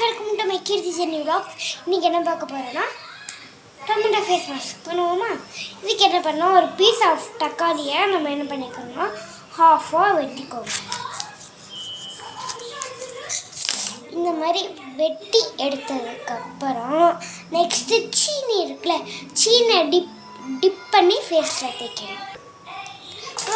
Welcome to my Keerthi journey vlogs. இன்னைக்கு என்ன பார்க்க போறோம்னா டொமேட்டோ ஃபேஸ் மாஸ்க் பண்ணுவோமா. இதுக்கு என்ன பண்ணோம், ஒரு பீஸ் ஆஃப் தக்காளியை நம்ம என்ன பண்ணிக்கணும்னா ஹாஃபாக வெட்டிக்கோங்க. இந்த மாதிரி வெட்டி எடுத்ததுக்கப்புறம் நெக்ஸ்ட்டு சீனி இருக்குல்ல, சீனை டிப் பண்ணி ஃபேஸில் தேய்க்கணும்.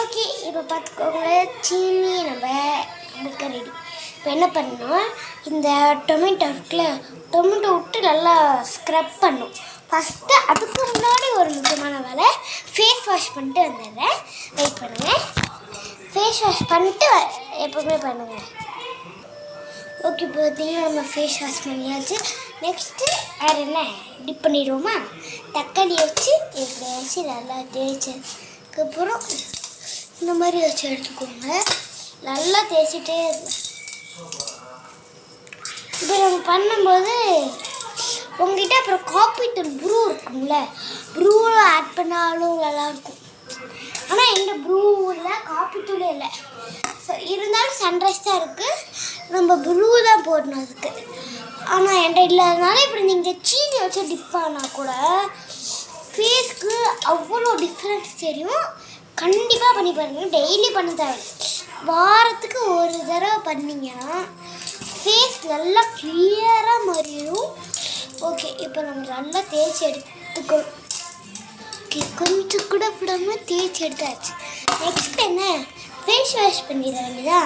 ஓகே, இப்போ பார்த்துக்கோங்க, சீனி நமக்கு ரெடி. இப்போ என்ன பண்ணணும், இந்த டொமேட்டோ இருக்குல்ல, டொமேட்டோ விட்டு நல்லா ஸ்க்ரப் பண்ணும் ஃபஸ்ட்டு. அதுக்கு முன்னாடி ஒரு முக்கியமான வேலை, ஃபேஸ் வாஷ் பண்ணிட்டு வந்துடுறேன், வெயிட் பண்ணுங்கள். ஃபேஸ் வாஷ் பண்ணிட்டு எப்போவுமே பண்ணுங்கள். ஓகே, இப்போ பார்த்தீங்கன்னா நம்ம ஃபேஸ் வாஷ் பண்ணியாச்சு. நெக்ஸ்ட்டு வேறு என்ன டிப் பண்ணிடுவோமா. தக்காளி வச்சு இப்படி வச்சு நல்லா தேய்ச்சதுக்கப்புறம் இந்த மாதிரி வச்சு எடுத்துக்கோங்க. நல்லா தேய்ச்சிட்டே இப்போ நம்ம பண்ணும்போது உங்ககிட்ட அப்புறம் காப்பி தூள் ப்ரூ இருக்குங்கள, ப்ரூவில் ஆட் பண்ணாலும் நல்லாயிருக்கும். ஆனால் எங்கள் ப்ரூவில் காப்பி தூளே இல்லை. ஸோ இருந்தாலும் சன்ரைஸ் தான் இருக்குது, நம்ம ப்ரூ தான் போடணும் அதுக்கு. ஆனால் என்கிட்ட இல்லாதனால இப்படி நீங்கள் சீனி வச்சு டிப் ஆனால் கூட ஃபேஸ்க்கு அவ்வளோ டிஃப்ரென்ஸ் தெரியும். கண்டிப்பாக பண்ணி பாருங்கள், டெய்லி பண்ண தேவை. வாரத்துக்கு ஒரு தடவை பண்ணிங்கன்னா ஃபேஸ் நல்லா கிளியராக மாறிடும். ஓகே, இப்போ நம்ம நல்லா தேய்ச்சி எடுத்துக்கணும். ஓகே, கொஞ்சம் கூட விடாமல் தேய்ச்சி எடுத்தாச்சு. நெக்ஸ்ட் என்ன, ஃபேஸ் வாஷ் பண்ணிட வேண்டியதா.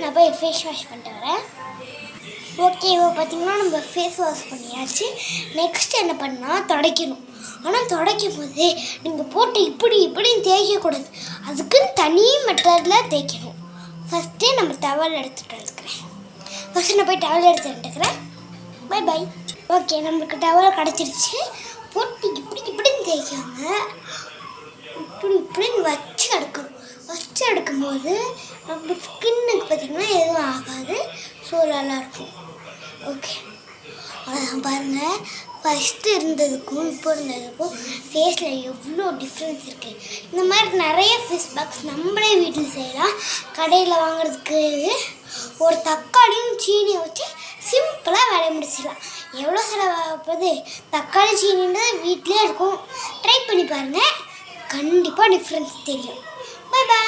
நான் போய் ஃபேஸ் வாஷ் பண்ணிட்டு வரேன். ஓகே, இப்போ பார்த்திங்கன்னா நம்ம ஃபேஸ் வாஷ் பண்ணியாச்சு. நெக்ஸ்ட் என்ன பண்ணால் துடைக்கணும். ஆனால் துடைக்கும் போது நீங்கள் போட்டு இப்படின்னு தேய்க்கக்கூடாது, அதுக்குன்னு தனி மெத்தடில் தேய்க்கணும். ஃபஸ்ட்டே நம்ம டவல் எடுத்துகிட்டு வந்துக்கிறேன். ஃபஸ்ட்டு நான் போய் டவல் எடுத்து வந்துக்கிறேன். பை. ஓகே, நம்மளுக்கு டவல் கிடச்சிருச்சு. போட்டு இப்படின்னு தேய்க்காமல் இப்படின்னு வச்சு எடுக்கணும். வச்சு எடுக்கும்போது நம்ம ஸ்கின்னுக்கு பார்த்திங்கன்னா எதுவும் ஆகாது, ஸோ நல்லாயிருக்கும். ஓகே, அதான் பாருங்கள், ஃபஸ்ட்டு இருந்ததுக்கும் இப்போ இருந்ததுக்கும் ஃபேஸில் எவ்வளோ டிஃப்ரென்ஸ் இருக்குது. இந்த மாதிரி நிறைய ஃபேஸ் பேக்ஸ் நம்மளே வீட்டில் செய்யலாம். கடையில் வாங்குறதுக்கு ஒரு தக்காளியும் சீனியை வச்சு சிம்பிளாக வேலையை முடிச்சிடலாம். எவ்வளோ செலவாகுது, தக்காளி சீனின்றது வீட்டிலே இருக்கும். ட்ரை பண்ணி பாருங்கள், கண்டிப்பாக டிஃப்ரென்ஸ் தெரியும். பை.